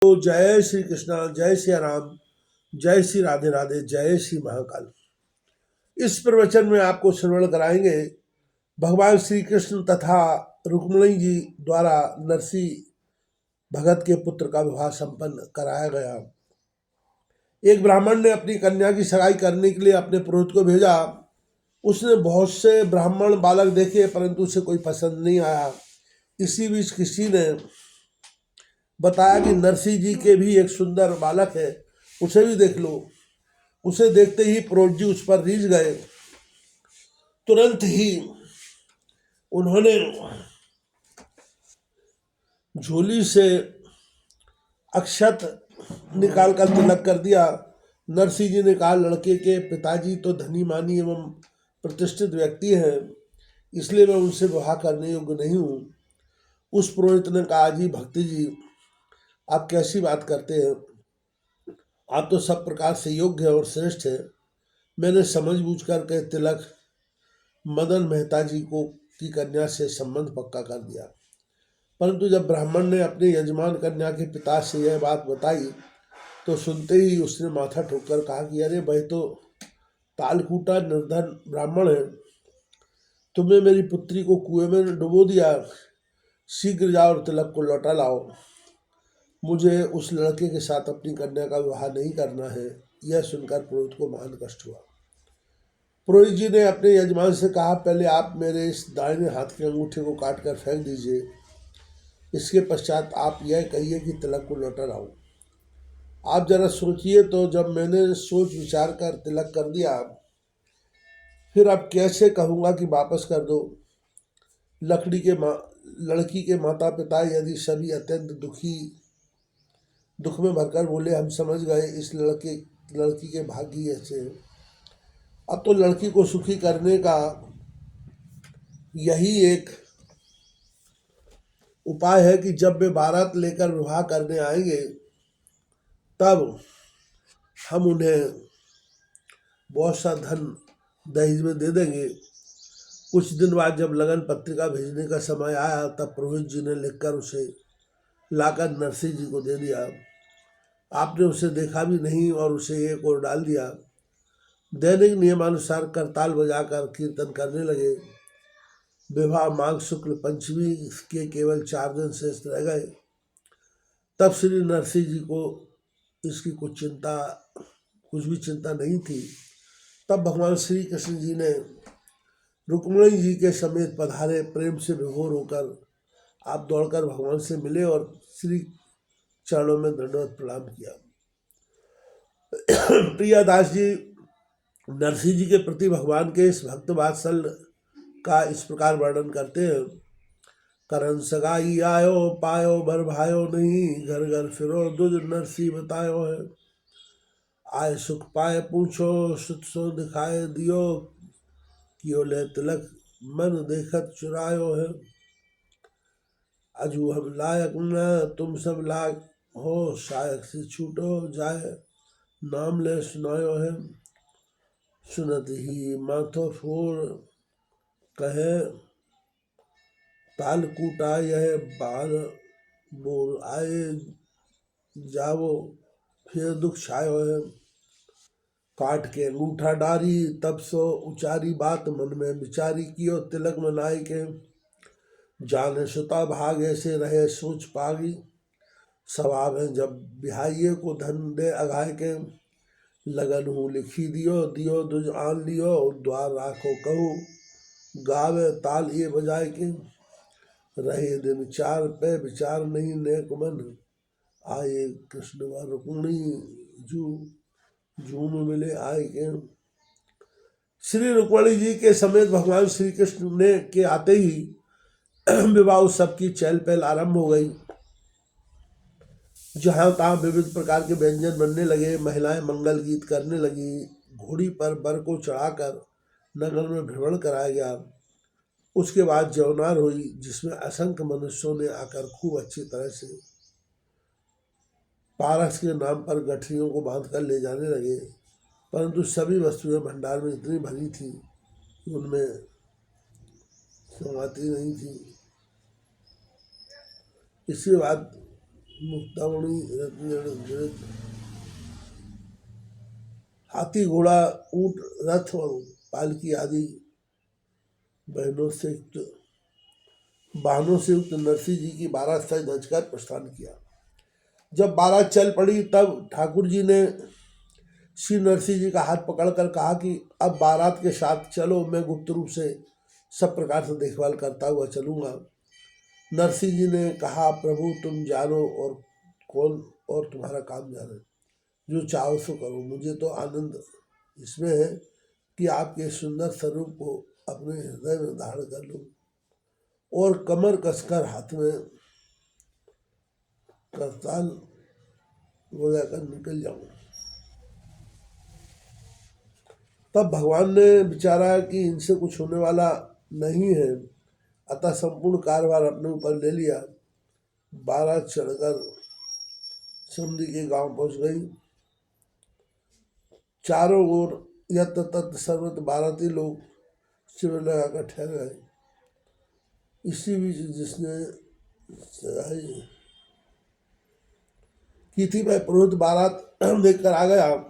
तो जय श्री कृष्णा, जय श्री राम, जय श्री राधे राधे, जय श्री महाकाल। इस प्रवचन में आपको श्रवण कराएंगे भगवान श्री कृष्ण तथा रुक्मिणी जी द्वारा नरसिंह भगत के पुत्र का विवाह संपन्न कराया गया। एक ब्राह्मण ने अपनी कन्या की सगाई करने के लिए अपने पुरोहित को भेजा। उसने बहुत से ब्राह्मण बालक देखे परंतु उसे कोई पसंद नहीं आया। इसी बीच किसी ने बताया कि नरसिंह जी के भी एक सुंदर बालक है, उसे भी देख लो। उसे देखते ही पुरोहित जी उस पर रीझ गए। तुरंत ही उन्होंने झोली से अक्षत निकालकर तिलक कर दिया। नरसिंह जी ने कहा, लड़के के पिताजी तो धनी मानी एवं प्रतिष्ठित व्यक्ति हैं, इसलिए मैं उनसे विवाह करने योग्य नहीं हूँ। उस पुरोहित ने कहा, जी भक्ति जी, आप कैसी बात करते हैं? आप तो सब प्रकार से योग्य और श्रेष्ठ है। मैंने समझबूझ करके तिलक मदन मेहता जी को की कन्या से संबंध पक्का कर दिया। परंतु जब ब्राह्मण ने अपने यजमान कन्या के पिता से यह बात बताई तो सुनते ही उसने माथा ठोककर कहा कि अरे भाई, तो तालकूटा निर्धन ब्राह्मण है, तुमने मेरी पुत्री को कुएं में डुबो दिया। शीघ्र जाओ और तिलक को लौटा लाओ। मुझे उस लड़के के साथ अपनी कन्या का विवाह नहीं करना है। यह सुनकर पुरोहित को महान कष्ट हुआ। पुरोहित जी ने अपने यजमान से कहा, पहले आप मेरे इस दाहिने हाथ के अंगूठे को काट कर फेंक दीजिए। इसके पश्चात आप यह कहिए कि तिलक को लौटा लाओ। आप जरा सोचिए तो, जब मैंने सोच विचार कर तिलक कर दिया, फिर अब कैसे कहूँगा कि वापस कर दो? लड़की के माता पिता यदि सभी अत्यंत दुख में भरकर बोले, हम समझ गए इस लड़की के भाग्य ऐसे। अब तो लड़की को सुखी करने का यही एक उपाय है कि जब वे बारात लेकर विवाह करने आएंगे तब हम उन्हें बहुत सा धन दहेज में दे देंगे। कुछ दिन बाद जब लगन पत्रिका भेजने का समय आया तब पुरोहित जी ने लिखकर उसे लाकर नरसिंह जी को दे दिया। आपने उसे देखा भी नहीं और उसे एक ओर डाल दिया। दैनिक नियमानुसार करताल बजाकर कीर्तन करने लगे। विवाह माघ शुक्ल पंचमी के केवल 4 दिन शेष रह गए। तब श्री नरसिंह जी को इसकी कुछ भी चिंता नहीं थी। तब भगवान श्री कृष्ण जी ने रुक्मिणी जी के समेत पधारे। प्रेम से विभोर होकर आप दौड़कर भगवान से मिले और श्री चरणों में दंडवत प्रणाम किया। प्रियादास जी नरसिंह जी के प्रति भगवान के इस भक्त वात्सल्य का इस प्रकार वर्णन करते हैं। करन सगाई आयो पायो बर भायो नहीं, घर घर फिरो दुज नरसिंह बतायो है। आय सुख पाए पूछो सुत सो दिखाए दियो, कियो ले तिलक मन देखत चुरायो है। अजू हम लायक न तुम सब लायक हो, शायक से छूटो जाए नाम ले सुनायो है। सुनत ही माथो फोर कहे, तालकूटा यह बार बोल आए जावो, फिर दुख छायो है। काट के अंगूठा डारी तब सो उचारी बात, मन में विचारी कियो तिलक मनाई के। जाने सुता भाग ऐसे रहे सोच पागी, स्वभाव है जब बिहाइये को धन दे अघाय के। लगन हूँ लिखी दियो दियो दुज आन लियो, द्वार राखो कहूँ गावे ताल ये बजाए के। रहे दिन 4 पे विचार नहीं नेक मन, आए कृष्ण व रुक्मिणी झूम मिले आए के। श्री रुक्मिणी जी के समेत भगवान श्री कृष्ण ने के आते ही विवाह उत्सव की चहल पहल आरंभ हो गई। जहाँ तहाँ विविध प्रकार के व्यंजन बनने लगे। महिलाएं मंगल गीत करने लगी। घोड़ी पर बर को चढ़ाकर नगर में भ्रमण कराया गया। उसके बाद जौनार हुई जिसमें असंख्य मनुष्यों ने आकर खूब अच्छी तरह से पारस के नाम पर गठरियों को बांध कर ले जाने लगे। परंतु सभी वस्तुएं भंडार में इतनी भरी थी कि उनमें समाती नहीं थी। इसके बाद मुक्तामणि हाथी घोड़ा ऊंट रथ और पालकी आदि वाहनों से युक्त नरसिंह जी की बारात सज धज कर प्रस्थान किया। जब बारात चल पड़ी तब ठाकुर जी ने श्री नरसिंह जी का हाथ पकड़कर कहा कि अब बारात के साथ चलो, मैं गुप्त रूप से सब प्रकार से देखभाल करता हुआ चलूँगा। नरसिंह जी ने कहा, प्रभु तुम जानो और कौन और तुम्हारा काम जाने, जो चाहो सो करो। मुझे तो आनंद इसमें है कि आपके सुंदर स्वरूप को अपने हृदय में धारण कर लूँ और कमर कसकर हाथ में करताल बजाकर निकल जाऊँ। तब भगवान ने विचारा कि इनसे कुछ होने वाला नहीं है, अतः संपूर्ण कार्यभार अपने ऊपर ले लिया। बारात चढ़कर समधी के गांव पहुंच गई। चारों ओर यत तत सर्वत्र बाराती लोग शिविर लगाकर ठहर गए। इसी बीच जिसने सगाई की थी वह पुरोहित बारात देखकर आ गया।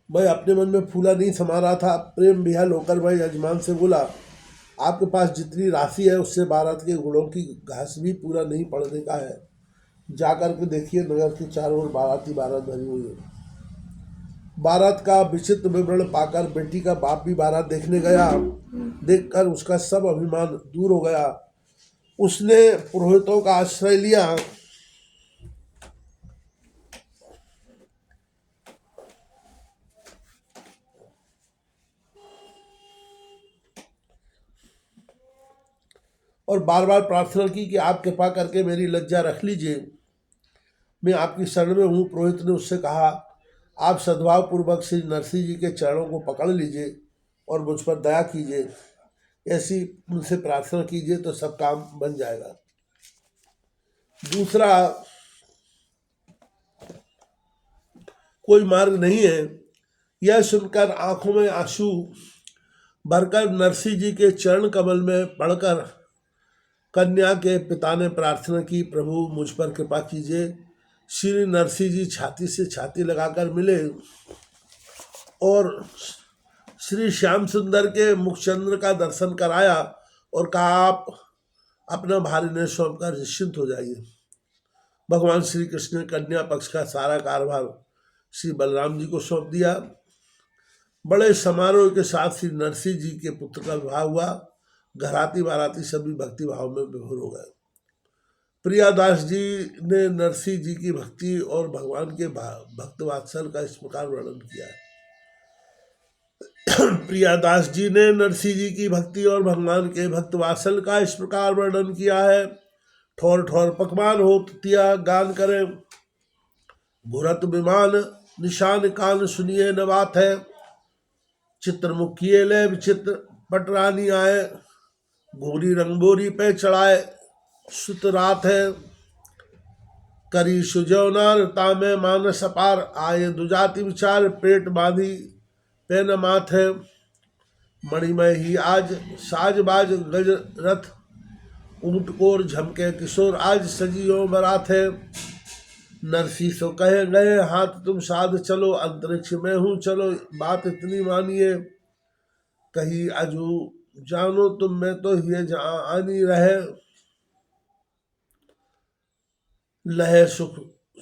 मैं अपने मन में फूला नहीं समा रहा था। प्रेम विहल होकर वह यजमान से बोला, आपके पास जितनी राशि है उससे बारात के घोड़ों की घास भी पूरा नहीं पड़ने का है। जाकर के देखिए, नगर के चारों ओर बाराती बारात भरी हुई है। बारात का विचित्र विवरण पाकर बेटी का बाप भी बारात देखने गया। देखकर उसका सब अभिमान दूर हो गया। उसने पुरोहितों का आश्रय लिया और बार बार प्रार्थना की कि आप कृपा करके मेरी लज्जा रख लीजिए, मैं आपकी शरण में हूँ। पुरोहित ने उससे कहा, आप सद्भाव पूर्वक श्री नरसिंह जी के चरणों को पकड़ लीजिए और मुझ पर दया कीजिए, ऐसी उनसे प्रार्थना कीजिए तो सब काम बन जाएगा। दूसरा कोई मार्ग नहीं है। यह सुनकर आंखों में आंसू भरकर नरसिंह जी के चरण कमल में पड़कर कन्या के पिता ने प्रार्थना की, प्रभु मुझ पर कृपा कीजिए। श्री नरसिंह जी छाती से छाती लगाकर मिले और श्री श्याम सुंदर के मुखचंद्र का दर्शन कराया और कहा, आप अपना भारी ने सौंप कर निश्चिंत हो जाइए। भगवान श्री कृष्ण ने कन्या पक्ष का सारा कार्यभार श्री बलराम जी को सौंप दिया। बड़े समारोह के साथ श्री नरसिंह जी के पुत्र का विवाह हुआ। घराती बाराती सभी भक्ति भाव में विभोर हो गए। प्रियादास जी ने नरसिंह जी की भक्ति और भगवान के भक्त वात्सल का इस प्रकार वर्णन किया है। प्रियादास जी ने नरसिंह जी की भक्ति और भगवान के भक्त वात्सल का इस प्रकार वर्णन किया है। ठोर ठोर पकवान हो तिया गान करे, घुरत विमान निशान कान सुनिए न बात है। चित्रमुख किए ले विचित्र पटरानी आए, घोरी रंगबोरी पे चढ़ाए सुत रात है। करी सुजौनार तामे मानस अपार, आए दुजाति विचार पेट बांधी पेन माथ है। मणिमय ही आज साजबाज गज रथ, ऊंट कोर झमके किशोर आज सजियो बरात है। नरसी सो कहे गए हाथ तुम साध चलो, अंतरिक्ष में हूँ चलो बात इतनी मानिए। कही अजू जानो तुम में तो ये जहाँ आनी रहे, लहे सुख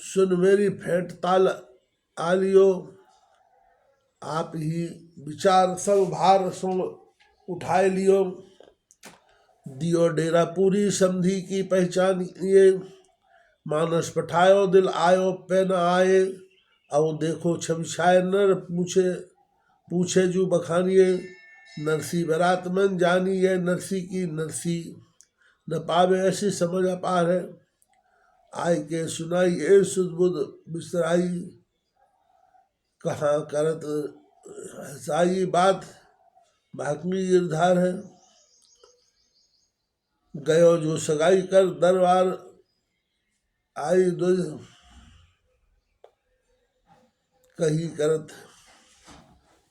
सुन मेरी फेंट ताल आलियो। आप ही विचार सब भार सो उठाए लियो, दियो डेरा पूरी समधी की पहचान ये। मानस पठायो दिल आयो पे न आए, आओ देखो छविछाए नर पूछे पूछे जू बखानिए। नरसी बरात मन जानी है, नरसी की नरसी न पावे ऐसी समझ अपार है। आय के सुनाई ए सुदबुद बिसराई, कहाँ करत हसाई बात भाकमी गिरधार है। गयो जो सगाई कर दरबार आई दुज, कही करत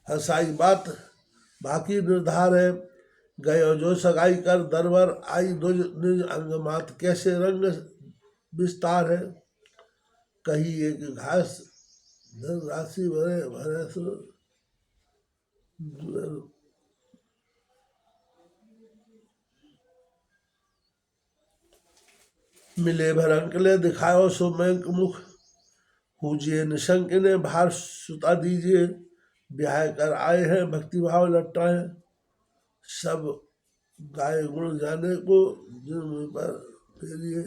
हसाई बात बाकी निर्धार है। गयो जो सगाई कर दरबार आई दुज, निज अंग मात कैसे रंग विस्तार है। कही एक घास धन राशि भरे भरे सो मिले भरन के लिए दिखाओ सो बैंक मुख पूजिए निशंक ने भार सुता दीजिए ब्याह कर आए हैं भक्ति भाव लट्टाए सब गाय गुण जाने को जिन मुझ पर फेरिए